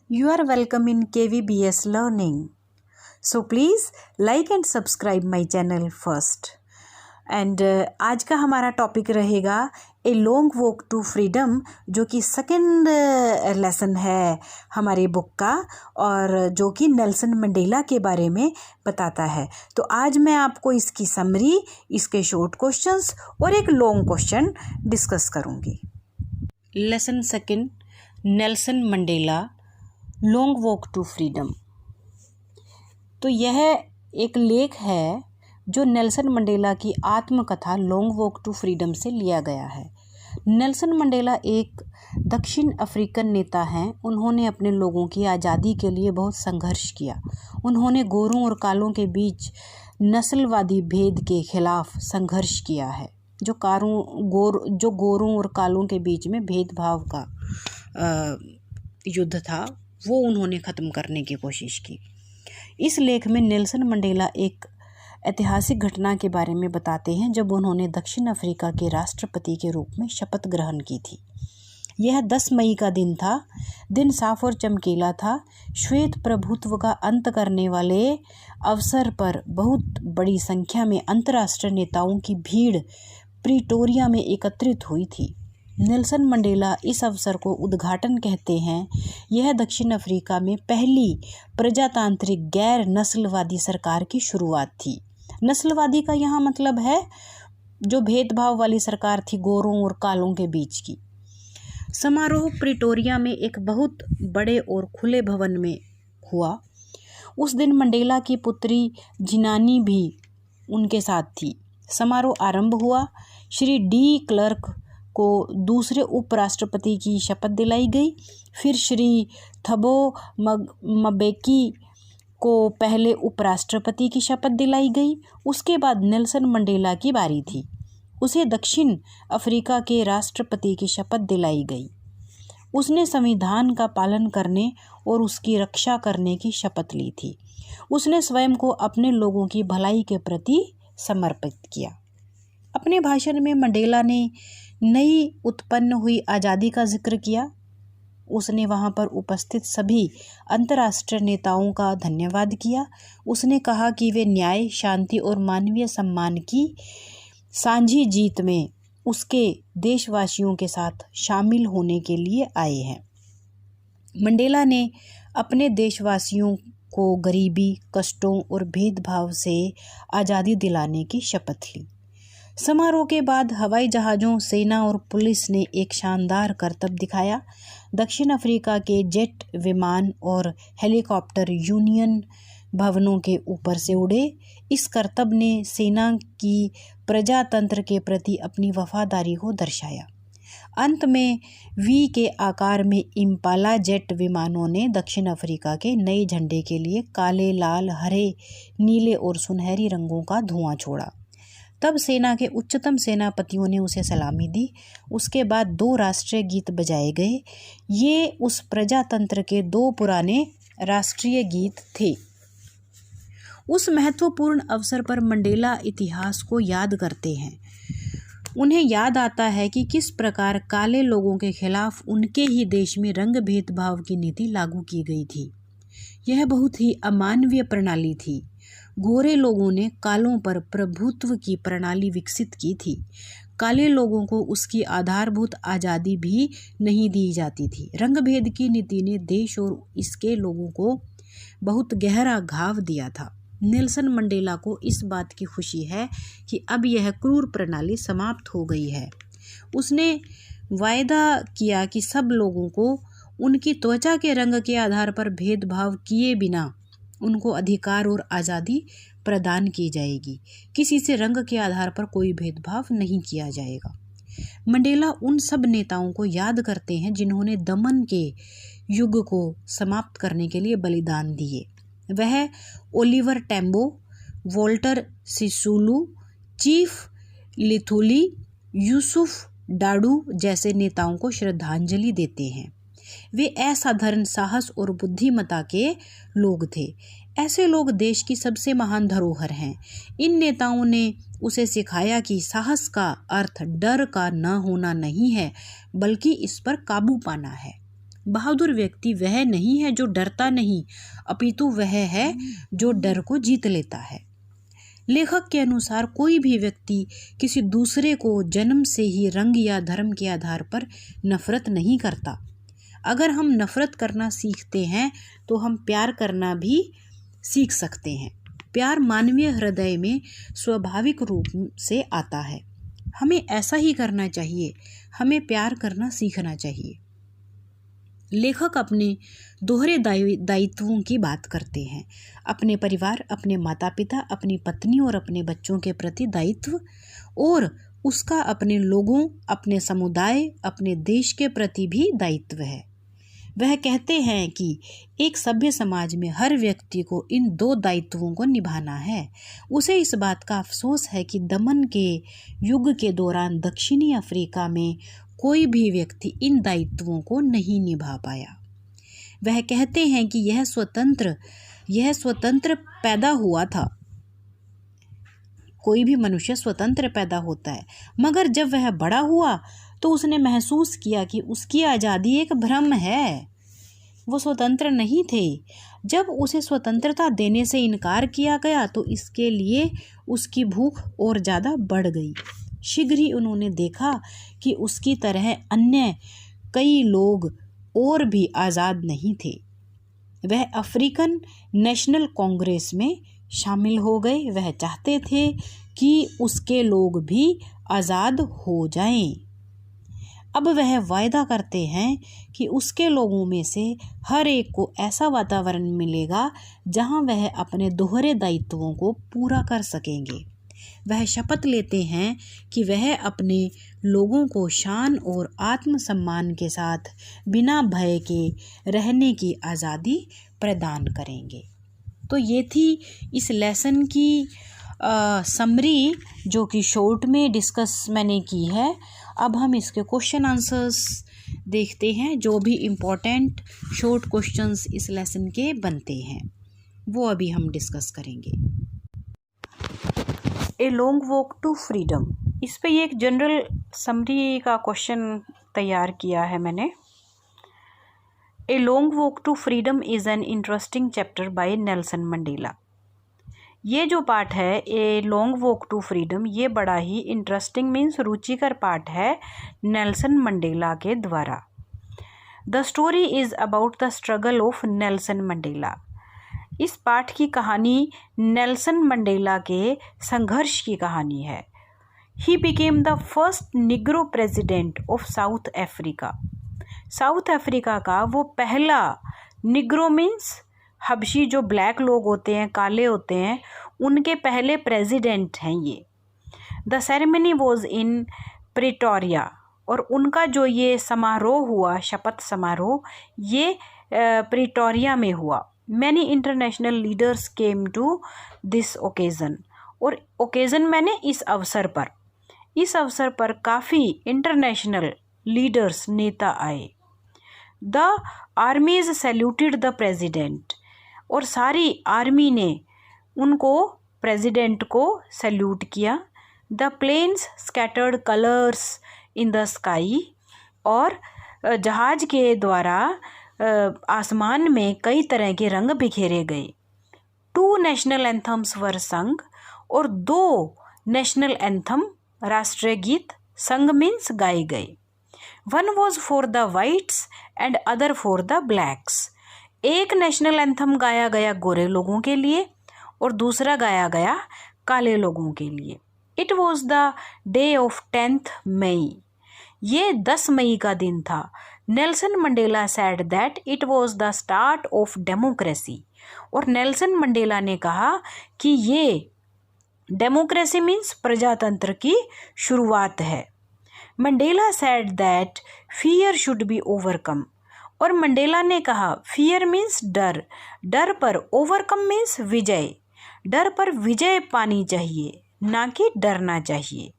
You are welcome in KVBS Learning. So please like and subscribe my channel first. And आज का हमारा topic रहेगा a long walk to freedom, जो कि second lesson है हमारी बुक का और जो कि नेल्सन मंडेला के बारे में बताता है। तो आज मैं आपको इसकी समरी, इसके शॉर्ट क्वेश्चंस और एक लॉन्ग क्वेश्चन डिस्कस करूंगी। Lesson second, Nelson Mandela long walk to freedom. तो यह एक लेख है जो नेल्सन मंडेला की आत्मकथा लॉन्ग वॉक टू फ्रीडम से लिया गया है। नेल्सन मंडेला एक दक्षिण अफ्रीकन नेता हैं। उन्होंने अपने लोगों की आज़ादी के लिए बहुत संघर्ष किया। उन्होंने गोरों और कालों के बीच नस्लवादी भेद के खिलाफ संघर्ष किया है। जो गोरों और कालों के बीच में भेदभाव का युद्ध था, वो उन्होंने ख़त्म करने की कोशिश की। इस लेख में नेल्सन मंडेला एक ऐतिहासिक घटना के बारे में बताते हैं जब उन्होंने दक्षिण अफ्रीका के राष्ट्रपति के रूप में शपथ ग्रहण की थी। यह 10 मई का दिन था। दिन साफ और चमकीला था। श्वेत प्रभुत्व का अंत करने वाले अवसर पर बहुत बड़ी संख्या में अंतर्राष्ट्रीय नेताओं की भीड़ प्रिटोरिया में एकत्रित हुई थी। नेल्सन मंडेला इस अवसर को उद्घाटन कहते हैं। यह दक्षिण अफ्रीका में पहली प्रजातांत्रिक गैर नस्लवादी सरकार की शुरुआत थी। नस्लवादी का यहाँ मतलब है जो भेदभाव वाली सरकार थी गोरों और कालों के बीच की। समारोह प्रिटोरिया में एक बहुत बड़े और खुले भवन में हुआ। उस दिन मंडेला की पुत्री जिनानी भी उनके साथ थी। समारोह आरंभ हुआ। श्री डी क्लर्क को दूसरे उपराष्ट्रपति की शपथ दिलाई गई। फिर श्री थबो मबेकी को पहले उपराष्ट्रपति की शपथ दिलाई गई। उसके बाद नेल्सन मंडेला की बारी थी। उसे दक्षिण अफ्रीका के राष्ट्रपति की शपथ दिलाई गई। उसने संविधान का पालन करने और उसकी रक्षा करने की शपथ ली थी। उसने स्वयं को अपने लोगों की भलाई के प्रति समर्पित किया। अपने भाषण में मंडेला ने नई उत्पन्न हुई आज़ादी का जिक्र किया। उसने वहाँ पर उपस्थित सभी अंतर्राष्ट्रीय नेताओं का धन्यवाद किया। उसने कहा कि वे न्याय, शांति और मानवीय सम्मान की सांझी जीत में उसके देशवासियों के साथ शामिल होने के लिए आए हैं। मंडेला ने अपने देशवासियों को गरीबी, कष्टों और भेदभाव से आज़ादी दिलाने की शपथ ली। समारोह के बाद हवाई जहाज़ों, सेना और पुलिस ने एक शानदार करतब दिखाया। दक्षिण अफ्रीका के जेट विमान और हेलीकॉप्टर यूनियन भवनों के ऊपर से उड़े। इस करतब ने सेना की प्रजातंत्र के प्रति अपनी वफादारी को दर्शाया। अंत में वी के आकार में इम्पाला जेट विमानों ने दक्षिण अफ्रीका के नए झंडे के लिए काले, लाल, हरे, नीले और सुनहरी रंगों का धुआं छोड़ा। तब सेना के उच्चतम सेनापतियों ने उसे सलामी दी। उसके बाद 2 राष्ट्रीय गीत बजाए गए। ये उस प्रजातंत्र के 2 पुराने राष्ट्रीय गीत थे। उस महत्वपूर्ण अवसर पर मंडेला इतिहास को याद करते हैं। उन्हें याद आता है कि किस प्रकार काले लोगों के खिलाफ उनके ही देश में रंग भेदभाव की नीति लागू की गई थी। यह बहुत ही अमानवीय प्रणाली थी। गोरे लोगों ने कालों पर प्रभुत्व की प्रणाली विकसित की थी। काले लोगों को उसकी आधारभूत आज़ादी भी नहीं दी जाती थी। रंगभेद की नीति ने देश और इसके लोगों को बहुत गहरा घाव दिया था। नेल्सन मंडेला को इस बात की खुशी है कि अब यह क्रूर प्रणाली समाप्त हो गई है। उसने वायदा किया कि सब लोगों को उनकी त्वचा के रंग के आधार पर भेदभाव किए बिना उनको अधिकार और आज़ादी प्रदान की जाएगी। किसी से रंग के आधार पर कोई भेदभाव नहीं किया जाएगा। मंडेला उन सब नेताओं को याद करते हैं जिन्होंने दमन के युग को समाप्त करने के लिए बलिदान दिए। वह Oliver Tambo, Walter Sisulu, chief Luthuli, Yusuf Dadoo जैसे नेताओं को श्रद्धांजलि देते हैं। वे असाधारण साहस और बुद्धिमत्ता के लोग थे। ऐसे लोग देश की सबसे महान धरोहर हैं। इन नेताओं ने उसे सिखाया कि साहस का अर्थ डर का न होना नहीं है, बल्कि इस पर काबू पाना है। बहादुर व्यक्ति वह नहीं है जो डरता नहीं, अपितु वह है जो डर को जीत लेता है। लेखक के अनुसार कोई भी व्यक्ति किसी दूसरे को जन्म से ही रंग या धर्म के आधार पर नफरत नहीं करता। अगर हम नफरत करना सीखते हैं तो हम प्यार करना भी सीख सकते हैं। प्यार मानवीय हृदय में स्वाभाविक रूप से आता है। हमें ऐसा ही करना चाहिए। हमें प्यार करना सीखना चाहिए। लेखक अपने दोहरे दायित्वों की बात करते हैं। अपने परिवार, अपने माता पिता, अपनी पत्नी और अपने बच्चों के प्रति दायित्व, और उसका अपने लोगों, अपने समुदाय, अपने देश के प्रति भी दायित्व है। वह कहते हैं कि एक सभ्य समाज में हर व्यक्ति को इन दो दायित्वों को निभाना है। उसे इस बात का अफसोस है कि दमन के युग के दौरान दक्षिणी अफ्रीका में कोई भी व्यक्ति इन दायित्वों को नहीं निभा पाया। वह कहते हैं कि यह स्वतंत्र पैदा हुआ था। कोई भी मनुष्य स्वतंत्र पैदा होता है, मगर जब वह बड़ा हुआ तो उसने महसूस किया कि उसकी आज़ादी एक भ्रम है। वो स्वतंत्र नहीं थे। जब उसे स्वतंत्रता देने से इनकार किया गया तो इसके लिए उसकी भूख और ज़्यादा बढ़ गई। शीघ्र ही उन्होंने देखा कि उसकी तरह अन्य कई लोग और भी आज़ाद नहीं थे। वह अफ्रीकन नेशनल कांग्रेस में शामिल हो गए। वह चाहते थे कि उसके लोग भी आज़ाद हो जाएं। अब वह वायदा करते हैं कि उसके लोगों में से हर एक को ऐसा वातावरण मिलेगा जहां वह अपने दोहरे दायित्वों को पूरा कर सकेंगे। वह शपथ लेते हैं कि वह अपने लोगों को शान और आत्मसम्मान के साथ बिना भय के रहने की आज़ादी प्रदान करेंगे। तो ये थी इस लेसन की समरी, जो कि शॉर्ट में डिस्कस मैंने की है। अब हम इसके क्वेश्चन आंसर्स देखते हैं। जो भी इम्पोर्टेंट शॉर्ट क्वेश्चंस इस लेसन के बनते हैं वो अभी हम डिस्कस करेंगे। A long walk to freedom, इस पे ये एक जनरल समरी का क्वेश्चन तैयार किया है मैंने। A long walk to freedom is an interesting chapter by Nelson Mandela. ये जो पार्ट है a long walk to freedom, ये बड़ा ही इंटरेस्टिंग मीन्स रुचिकर पार्ट है नेल्सन मंडेला के द्वारा। The story is about the struggle of Nelson Mandela. इस पाठ की कहानी नेल्सन मंडेला के संघर्ष की कहानी है। He became the first Negro president of south Africa. South Africa का वो पहला, निग्रो मीन्स हबशी, जो ब्लैक लोग होते हैं, काले होते हैं, उनके पहले प्रेसिडेंट हैं ये। The ceremony was in Pretoria, और उनका जो ये समारोह हुआ, शपथ समारोह, ये प्रिटोरिया में हुआ। Many international leaders came to this occasion, और ओकेज़न मैंने इस अवसर पर काफ़ी इंटरनेशनल लीडर्स, नेता आए। The armies saluted the president, और सारी आर्मी ने उनको, प्रेसिडेंट को सैल्यूट किया। The planes scattered colours in the sky, और जहाज के द्वारा आसमान में कई तरह के रंग बिखेरे गए। 2 नेशनल एंथम्स वर संग, और 2 नेशनल एंथम, राष्ट्रीय गीत, संग मीन्स गाए गए। 1 was for the whites and other for the blacks. एक नेशनल एंथम गाया गया गोरे लोगों के लिए और दूसरा गाया गया काले लोगों के लिए। It was the day of 10th मई, ये 10 मई का दिन था। Nelson Mandela said that it was the start of democracy, और नेल्सन मंडेला ने कहा कि ये डेमोक्रेसी मीन्स प्रजातंत्र की शुरुआत है। Mandela said that fear should be overcome, और मंडेला ने कहा फियर मीन्स डर, डर पर ओवरकम मीन्स विजय, डर पर विजय पानी चाहिए, ना कि डरना चाहिए।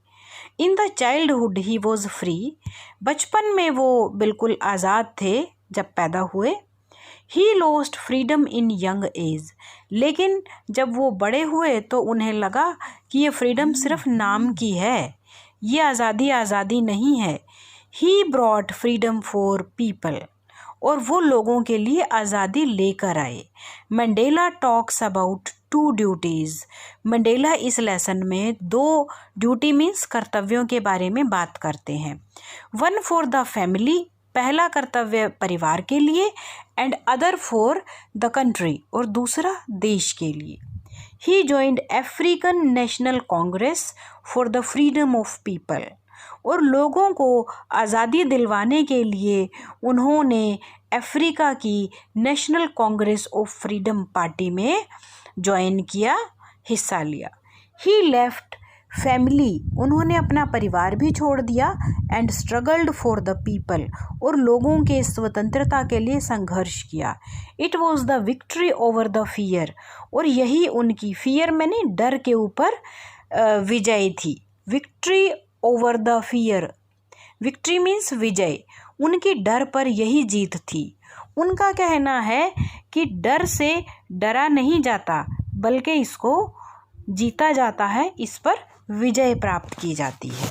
In the childhood he was free, बचपन में वो बिल्कुल आज़ाद थे जब पैदा हुए। He lost freedom in young age, लेकिन जब वो बड़े हुए तो उन्हें लगा कि ये फ्रीडम सिर्फ नाम की है, ये आज़ादी नहीं है। He brought freedom for people, और वो लोगों के लिए आज़ादी लेकर आए। Mandela talks about 2 duties. Mandela इस लेसन में 2 ड्यूटी मीन्स कर्तव्यों के बारे में बात करते हैं। 1 फॉर द फैमिली, पहला कर्तव्य परिवार के लिए, and other for the country, और दूसरा देश के लिए। He joined African National Congress for the freedom of people, और लोगों को आज़ादी दिलवाने के लिए उन्होंने अफ्रीका की national Congress of freedom party में ज्वाइन किया, हिस्सा लिया। ही लेफ्ट फैमिली, उन्होंने अपना परिवार भी छोड़ दिया, and struggled for the people, और लोगों के स्वतंत्रता के लिए संघर्ष किया। It was the victory over the fear, और यही उनकी, फियर मैंने डर के ऊपर विजय थी। Victory over the fear, victory means विजय, उनकी डर पर यही जीत थी। उनका कहना है कि डर से डरा नहीं जाता बल्कि इसको जीता जाता है, इस पर विजय प्राप्त की जाती है।